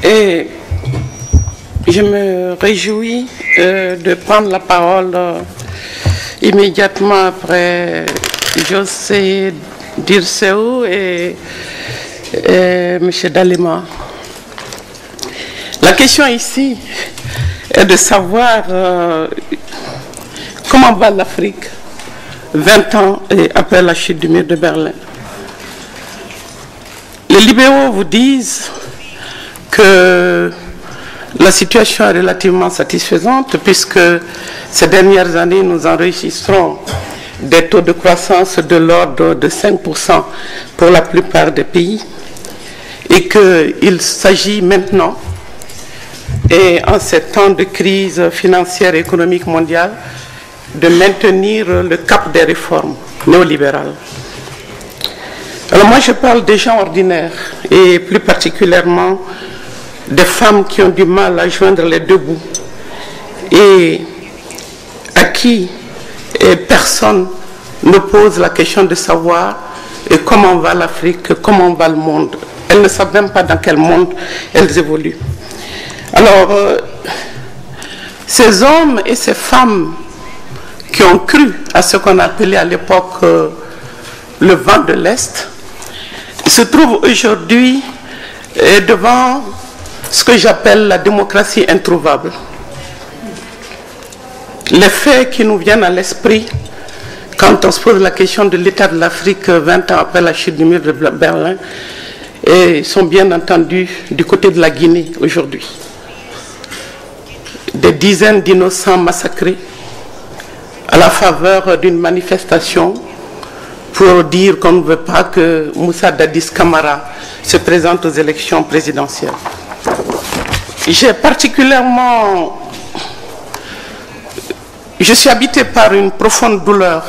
Et je me réjouis de prendre la parole immédiatement après José Dirceu et M. Dalema. La question ici est de savoir comment va l'Afrique 20 ans après la chute du mur de Berlin. Les libéraux vous disent que la situation est relativement satisfaisante puisque ces dernières années, nous enregistrons des taux de croissance de l'ordre de 5% pour la plupart des pays et qu'il s'agit maintenant, et en ces temps de crise financière et économique mondiale, de maintenir le cap des réformes néolibérales. Alors moi je parle des gens ordinaires et plus particulièrement des femmes qui ont du mal à joindre les deux bouts et à qui personne ne pose la question de savoir comment va l'Afrique, comment va le monde. Elles ne savent même pas dans quel monde elles évoluent. Alors, ces hommes et ces femmes qui ont cru à ce qu'on appelait à l'époque le vent de l'Est, se trouvent aujourd'hui devant ce que j'appelle la démocratie introuvable. Les faits qui nous viennent à l'esprit quand on se pose la question de l'état de l'Afrique 20 ans après la chute du mur de Berlin sont bien entendu du côté de la Guinée aujourd'hui. Des dizaines d'innocents massacrés à la faveur d'une manifestation pour dire qu'on ne veut pas que Moussa Dadis Camara se présente aux élections présidentielles. Je suis habité par une profonde douleur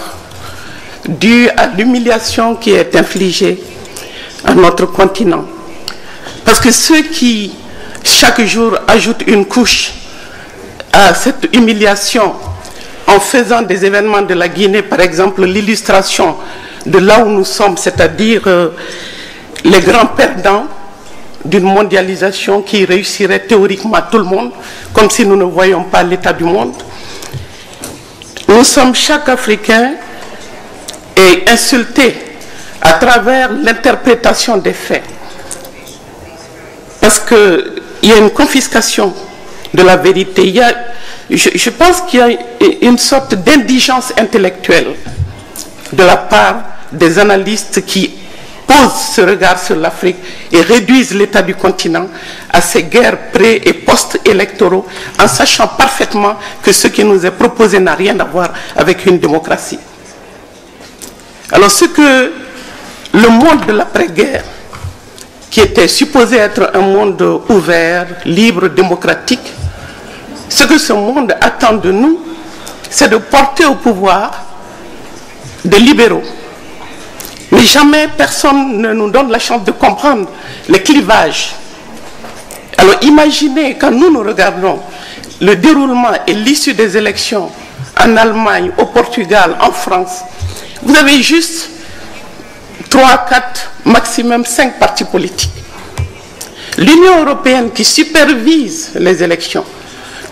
due à l'humiliation qui est infligée à notre continent. Parce que ceux qui, chaque jour, ajoutent une couche à cette humiliation en faisant des événements de la Guinée, par exemple l'illustration de là où nous sommes, c'est-à-dire les grands perdants d'une mondialisation qui réussirait théoriquement à tout le monde, comme si nous ne voyions pas l'état du monde. Nous sommes chaque Africain est insulté à travers l'interprétation des faits. Parce qu'il y a une confiscation de la vérité. Je pense qu'il y a une sorte d'indigence intellectuelle de la part des analystes qui posent ce regard sur l'Afrique et réduisent l'état du continent à ces guerres pré- et post-électoraux en sachant parfaitement que ce qui nous est proposé n'a rien à voir avec une démocratie. Alors ce que le monde de l'après-guerre, qui était supposé être un monde ouvert, libre, démocratique, ce que ce monde attend de nous, c'est de porter au pouvoir des libéraux. Mais jamais personne ne nous donne la chance de comprendre les clivages. Alors imaginez quand nous regardons le déroulement et l'issue des élections en Allemagne, au Portugal, en France, vous avez juste 3, 4, maximum 5 partis politiques. L'Union européenne qui supervise les élections,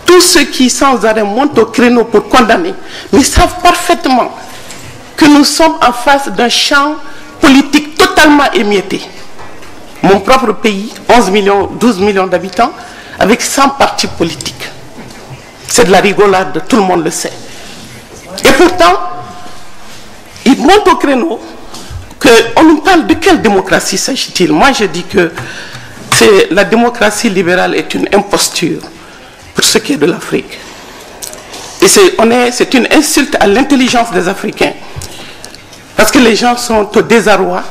tous ceux qui sans arrêt montent au créneau pour condamner, mais savent parfaitement que nous sommes en face d'un champ politique totalement émietté. Mon propre pays, 11 millions, 12 millions d'habitants, avec 100 partis politiques. C'est de la rigolade, tout le monde le sait. Et pourtant, ils montent au créneau qu'on nous parle de quelle démocratie s'agit-il? Moi, je dis que la démocratie libérale est une imposture pour ce qui est de l'Afrique. Et c'est une insulte à l'intelligence des Africains. Parce que les gens sont au désarroi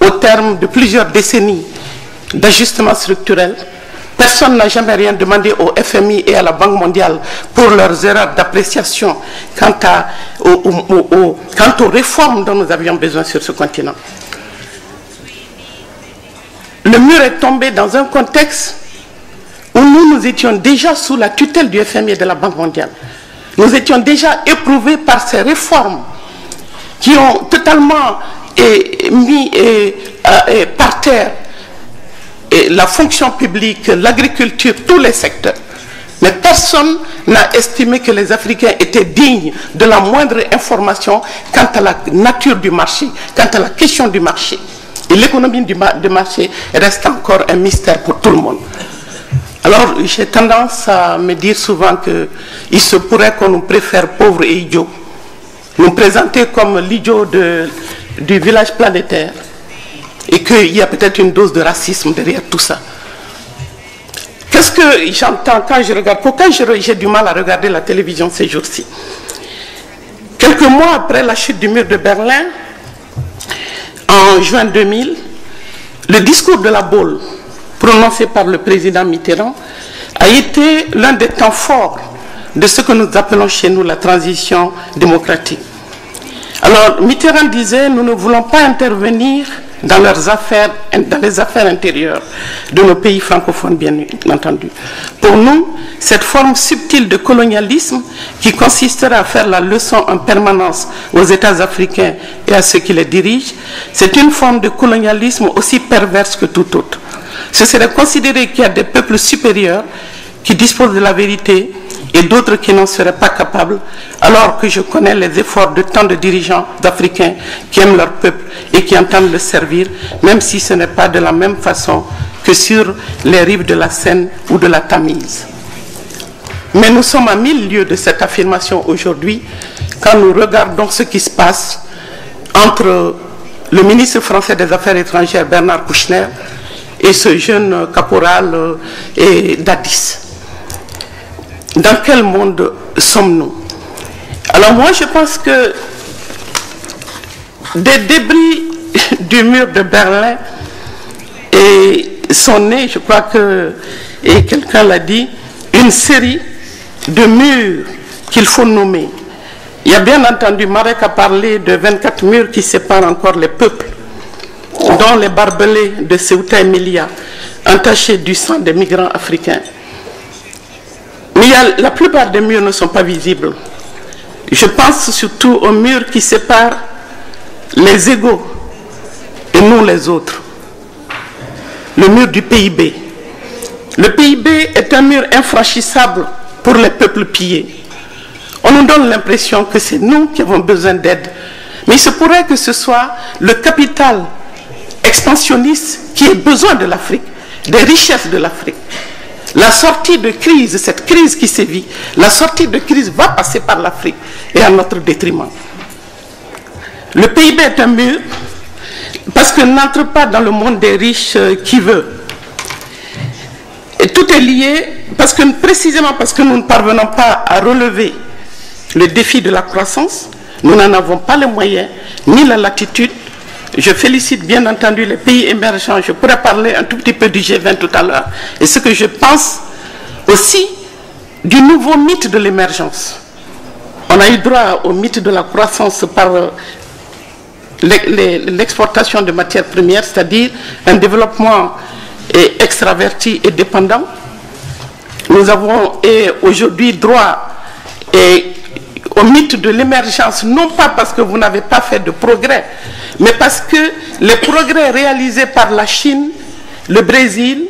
au terme de plusieurs décennies d'ajustement structurel. Personne n'a jamais rien demandé au FMI et à la Banque mondiale pour leurs erreurs d'appréciation quant aux réformes dont nous avions besoin sur ce continent. Le mur est tombé dans un contexte où nous étions déjà sous la tutelle du FMI et de la Banque mondiale. Nous étions déjà éprouvés par ces réformes qui ont totalement mis par terre et la fonction publique, l'agriculture, tous les secteurs. Mais personne n'a estimé que les Africains étaient dignes de la moindre information quant à la nature du marché, quant à la question du marché. Et l'économie du marché reste encore un mystère pour tout le monde. Alors, j'ai tendance à me dire souvent qu'il se pourrait qu'on nous préfère pauvres et idiots, nous présenter comme l'idiot du village planétaire, et qu'il y a peut-être une dose de racisme derrière tout ça. Qu'est-ce que j'entends quand je regarde? Pourquoi j'ai du mal à regarder la télévision ces jours-ci? Quelques mois après la chute du mur de Berlin, en juin 2000, le discours de la Baule, prononcé par le président Mitterrand, a été l'un des temps forts de ce que nous appelons chez nous la transition démocratique. Alors, Mitterrand disait, nous ne voulons pas intervenir dans leurs affaires, dans les affaires intérieures de nos pays francophones, bien entendu. Pour nous, cette forme subtile de colonialisme qui consisterait à faire la leçon en permanence aux États africains et à ceux qui les dirigent, c'est une forme de colonialisme aussi perverse que tout autre. Ce serait considérer qu'il y a des peuples supérieurs qui disposent de la vérité et d'autres qui n'en seraient pas capables, alors que je connais les efforts de tant de dirigeants africains qui aiment leur peuple et qui entendent le servir, même si ce n'est pas de la même façon que sur les rives de la Seine ou de la Tamise. Mais nous sommes à 1000 lieues de cette affirmation aujourd'hui, quand nous regardons ce qui se passe entre le ministre français des Affaires étrangères, Bernard Kouchner, et ce jeune caporal Dadis. Dans quel monde sommes-nous? Alors moi, je pense que des débris du mur de Berlin sont nés, je crois que, et quelqu'un l'a dit, une série de murs qu'il faut nommer. Il y a bien entendu, Marek a parlé de 24 murs qui séparent encore les peuples, dont les barbelés de Ceuta et Melilla, entachés du sang des migrants africains. Mais la plupart des murs ne sont pas visibles. Je pense surtout aux murs qui séparent les égaux et nous les autres. Le mur du PIB. Le PIB est un mur infranchissable pour les peuples pillés. On nous donne l'impression que c'est nous qui avons besoin d'aide. Mais il se pourrait que ce soit le capital expansionniste qui ait besoin de l'Afrique, des richesses de l'Afrique. La sortie de crise, cette crise qui sévit, la sortie de crise va passer par l'Afrique et à notre détriment. Le PIB est un mur parce qu'il n'entre pas dans le monde des riches qui veut. Et tout est lié précisément parce que nous ne parvenons pas à relever le défi de la croissance, nous n'en avons pas les moyens ni la latitude. Je félicite bien entendu les pays émergents. Je pourrais parler un tout petit peu du G20 tout à l'heure. Et ce que je pense aussi du nouveau mythe de l'émergence. On a eu droit au mythe de la croissance par l'exportation de matières premières, c'est-à-dire un développement extraverti et dépendant. Nous avons aujourd'hui droit au mythe de l'émergence, non pas parce que vous n'avez pas fait de progrès, mais parce que les progrès réalisés par la Chine, le Brésil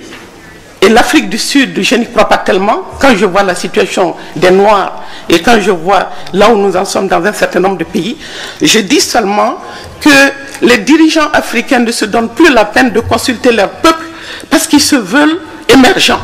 et l'Afrique du Sud, je n'y crois pas tellement. Quand je vois la situation des Noirs et quand je vois là où nous en sommes dans un certain nombre de pays, je dis seulement que les dirigeants africains ne se donnent plus la peine de consulter leur peuple parce qu'ils se veulent émergents.